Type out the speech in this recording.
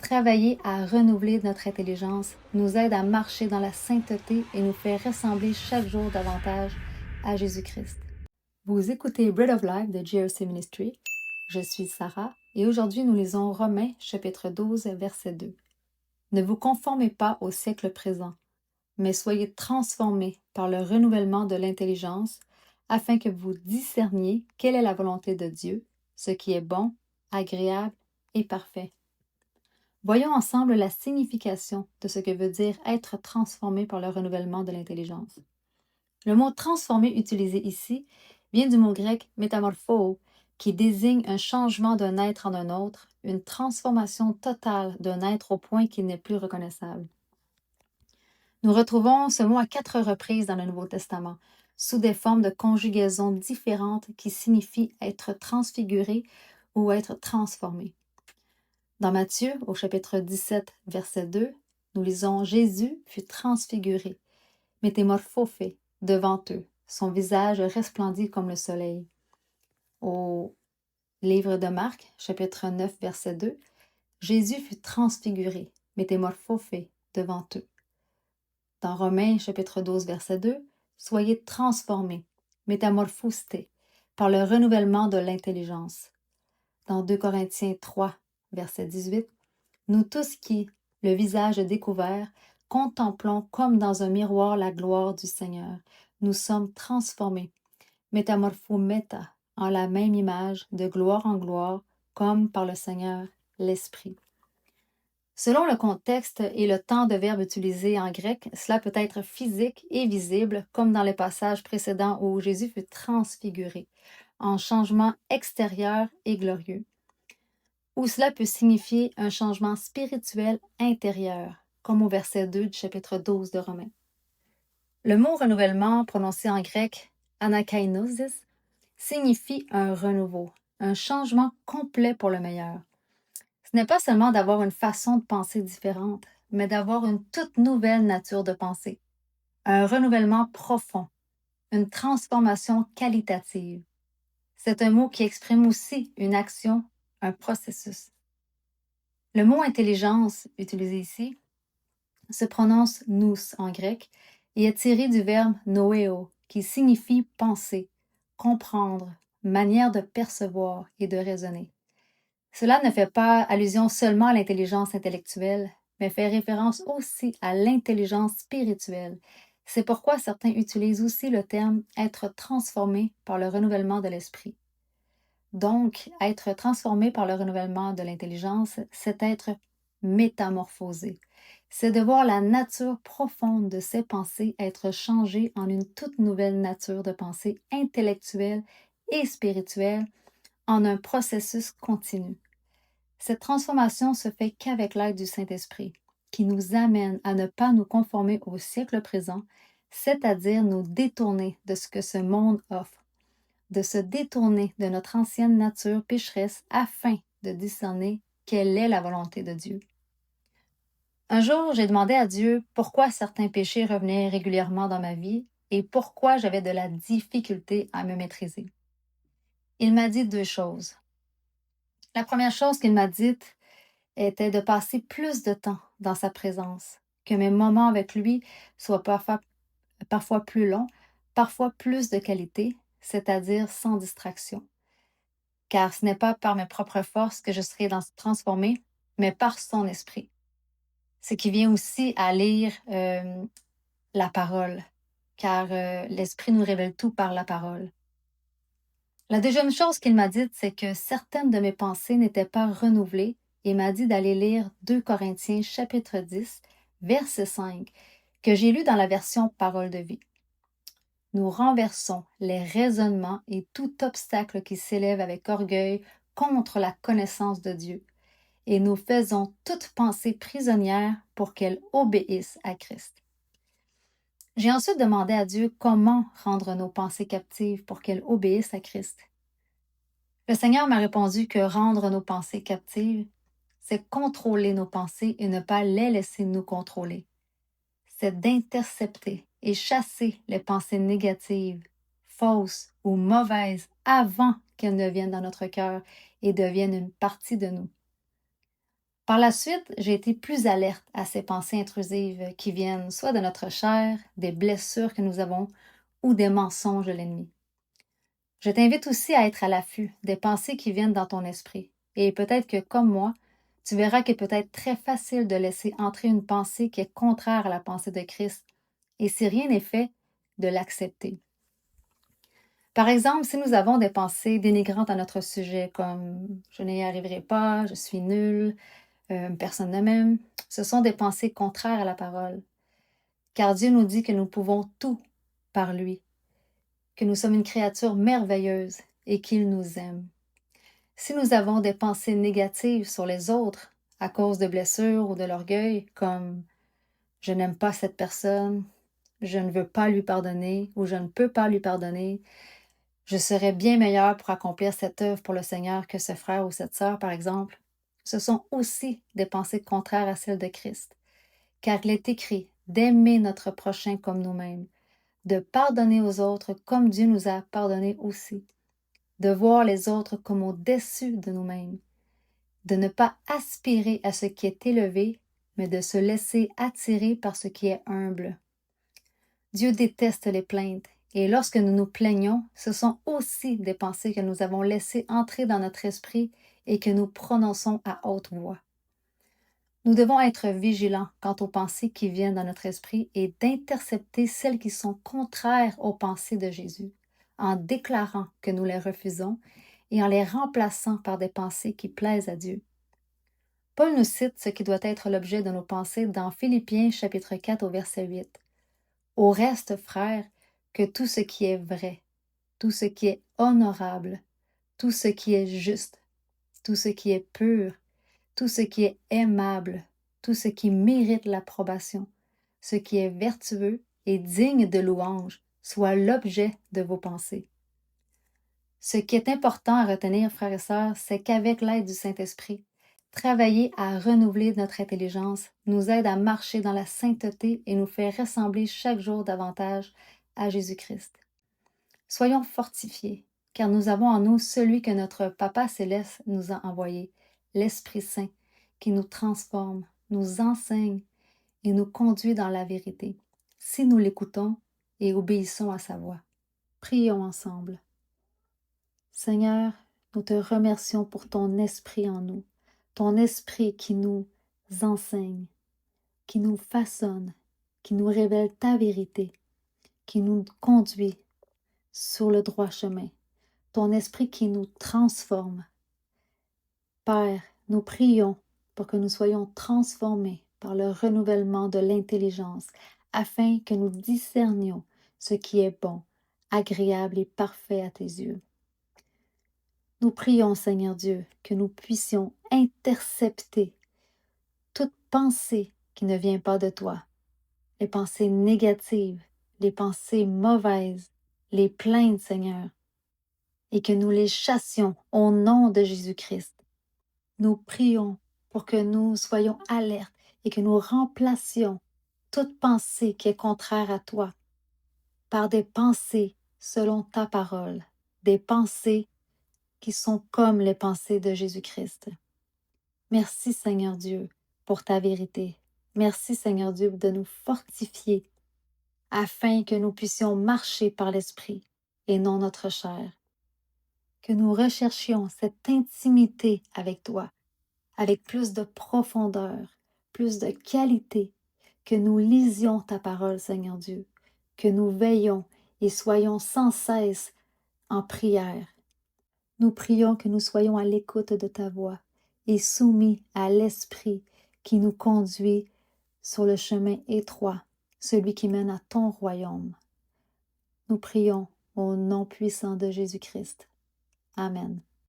Travailler à renouveler notre intelligence nous aide à marcher dans la sainteté et nous fait ressembler chaque jour davantage à Jésus-Christ. Vous écoutez Bread of Life de GRC Ministry. Je suis Sarah et aujourd'hui nous lisons Romains chapitre 12 verset 2. Ne vous conformez pas au siècle présent, mais soyez transformés par le renouvellement de l'intelligence afin que vous discerniez quelle est la volonté de Dieu, ce qui est bon, agréable et parfait. Voyons ensemble la signification de ce que veut dire être transformé par le renouvellement de l'intelligence. Le mot transformé utilisé ici vient du mot grec métamorpho, qui désigne un changement d'un être en un autre, une transformation totale d'un être au point qu'il n'est plus reconnaissable. Nous retrouvons ce mot à 4 reprises dans le Nouveau Testament, sous des formes de conjugaison différentes qui signifient être transfiguré ou être transformé. Dans Matthieu, au chapitre 17, verset 2, nous lisons « Jésus fut transfiguré, métamorphosé devant eux, son visage resplendit comme le soleil. » Au livre de Marc, chapitre 9, verset 2, « Jésus fut transfiguré, métamorphosé devant eux. » Dans Romains, chapitre 12, verset 2, « Soyez transformés, métamorphosés, par le renouvellement de l'intelligence. » Dans 2 Corinthiens 3, verset 18, nous tous qui, le visage découvert, contemplons comme dans un miroir la gloire du Seigneur, nous sommes transformés, métamorphometa, en la même image, de gloire en gloire, comme par le Seigneur l'Esprit. Selon le contexte et le temps de verbe utilisé en grec, cela peut être physique et visible, comme dans les passages précédents où Jésus fut transfiguré, en changement extérieur et glorieux. Ou cela peut signifier un changement spirituel intérieur, comme au verset 2 du chapitre 12 de Romains. Le mot renouvellement, prononcé en grec anakainosis, signifie un renouveau, un changement complet pour le meilleur. Ce n'est pas seulement d'avoir une façon de penser différente, mais d'avoir une toute nouvelle nature de pensée, un renouvellement profond, une transformation qualitative. C'est un mot qui exprime aussi une action, un processus. Le mot intelligence, utilisé ici, se prononce nous en grec et est tiré du verbe noéo, qui signifie penser, comprendre, manière de percevoir et de raisonner. Cela ne fait pas allusion seulement à l'intelligence intellectuelle, mais fait référence aussi à l'intelligence spirituelle. C'est pourquoi certains utilisent aussi le terme être transformé par le renouvellement de l'esprit. Donc, être transformé par le renouvellement de l'intelligence, c'est être métamorphosé. C'est de voir la nature profonde de ses pensées être changée en une toute nouvelle nature de pensée intellectuelle et spirituelle en un processus continu. Cette transformation se fait qu'avec l'aide du Saint-Esprit, qui nous amène à ne pas nous conformer au siècle présent, c'est-à-dire nous détourner de ce que ce monde offre, de se détourner de notre ancienne nature pécheresse afin de discerner quelle est la volonté de Dieu. Un jour, j'ai demandé à Dieu pourquoi certains péchés revenaient régulièrement dans ma vie et pourquoi j'avais de la difficulté à me maîtriser. Il m'a dit 2 choses. La première chose qu'il m'a dite était de passer plus de temps dans sa présence, que mes moments avec lui soient parfois plus longs, parfois plus de qualité, c'est-à-dire sans distraction. Car ce n'est pas par mes propres forces que je serai transformée, mais par son esprit. Ce qui vient aussi à lire la parole, car l'esprit nous révèle tout par la parole. La deuxième chose qu'il m'a dite, c'est que certaines de mes pensées n'étaient pas renouvelées et m'a dit d'aller lire 2 Corinthiens chapitre 10, verset 5, que j'ai lu dans la version Parole de vie. Nous renversons les raisonnements et tout obstacle qui s'élève avec orgueil contre la connaissance de Dieu, et nous faisons toute pensée prisonnière pour qu'elle obéisse à Christ. J'ai ensuite demandé à Dieu comment rendre nos pensées captives pour qu'elles obéissent à Christ. Le Seigneur m'a répondu que rendre nos pensées captives, c'est contrôler nos pensées et ne pas les laisser nous contrôler. C'est d'intercepter et chasser les pensées négatives, fausses ou mauvaises avant qu'elles ne viennent dans notre cœur et deviennent une partie de nous. Par la suite, j'ai été plus alerte à ces pensées intrusives qui viennent soit de notre chair, des blessures que nous avons ou des mensonges de l'ennemi. Je t'invite aussi à être à l'affût des pensées qui viennent dans ton esprit. Et peut-être que, comme moi, tu verras qu'il peut être très facile de laisser entrer une pensée qui est contraire à la pensée de Christ. Et si rien n'est fait, de l'accepter. Par exemple, si nous avons des pensées dénigrantes à notre sujet, comme je n'y arriverai pas, je suis nul, personne ne m'aime, ce sont des pensées contraires à la parole. Car Dieu nous dit que nous pouvons tout par lui, que nous sommes une créature merveilleuse et qu'il nous aime. Si nous avons des pensées négatives sur les autres à cause de blessures ou de l'orgueil, comme je n'aime pas cette personne, je ne veux pas lui pardonner ou je ne peux pas lui pardonner, je serais bien meilleur pour accomplir cette œuvre pour le Seigneur que ce frère ou cette sœur, par exemple. Ce sont aussi des pensées contraires à celles de Christ, car il est écrit d'aimer notre prochain comme nous-mêmes, de pardonner aux autres comme Dieu nous a pardonnés aussi, de voir les autres comme au-dessus de nous-mêmes, de ne pas aspirer à ce qui est élevé, mais de se laisser attirer par ce qui est humble. Dieu déteste les plaintes, et lorsque nous nous plaignons, ce sont aussi des pensées que nous avons laissées entrer dans notre esprit et que nous prononçons à haute voix. Nous devons être vigilants quant aux pensées qui viennent dans notre esprit et d'intercepter celles qui sont contraires aux pensées de Jésus, en déclarant que nous les refusons et en les remplaçant par des pensées qui plaisent à Dieu. Paul nous cite ce qui doit être l'objet de nos pensées dans Philippiens chapitre 4 au verset 8. Au reste, frères, que tout ce qui est vrai, tout ce qui est honorable, tout ce qui est juste, tout ce qui est pur, tout ce qui est aimable, tout ce qui mérite l'approbation, ce qui est vertueux et digne de louange, soit l'objet de vos pensées. Ce qui est important à retenir, frères et sœurs, c'est qu'avec l'aide du Saint-Esprit, travailler à renouveler notre intelligence nous aide à marcher dans la sainteté et nous fait ressembler chaque jour davantage à Jésus-Christ. Soyons fortifiés, car nous avons en nous celui que notre Papa céleste nous a envoyé, l'Esprit Saint, qui nous transforme, nous enseigne et nous conduit dans la vérité, si nous l'écoutons et obéissons à sa voix. Prions ensemble. Seigneur, nous te remercions pour ton esprit en nous, ton esprit qui nous enseigne, qui nous façonne, qui nous révèle ta vérité, qui nous conduit sur le droit chemin, ton esprit qui nous transforme. Père, nous prions pour que nous soyons transformés par le renouvellement de l'intelligence, afin que nous discernions ce qui est bon, agréable et parfait à tes yeux. Nous prions, Seigneur Dieu, que nous puissions intercepter toute pensée qui ne vient pas de toi, les pensées négatives, les pensées mauvaises, les plaintes, Seigneur, et que nous les chassions au nom de Jésus-Christ. Nous prions pour que nous soyons alertes et que nous remplacions toute pensée qui est contraire à toi par des pensées selon ta parole, des pensées qui sont comme les pensées de Jésus-Christ. Merci Seigneur Dieu pour ta vérité. Merci Seigneur Dieu de nous fortifier afin que nous puissions marcher par l'Esprit et non notre chair. Que nous recherchions cette intimité avec toi, avec plus de profondeur, plus de qualité, que nous lisions ta parole Seigneur Dieu, que nous veillons et soyons sans cesse en prière. Nous prions que nous soyons à l'écoute de ta voix et soumis à l'Esprit qui nous conduit sur le chemin étroit, celui qui mène à ton royaume. Nous prions au nom puissant de Jésus-Christ. Amen.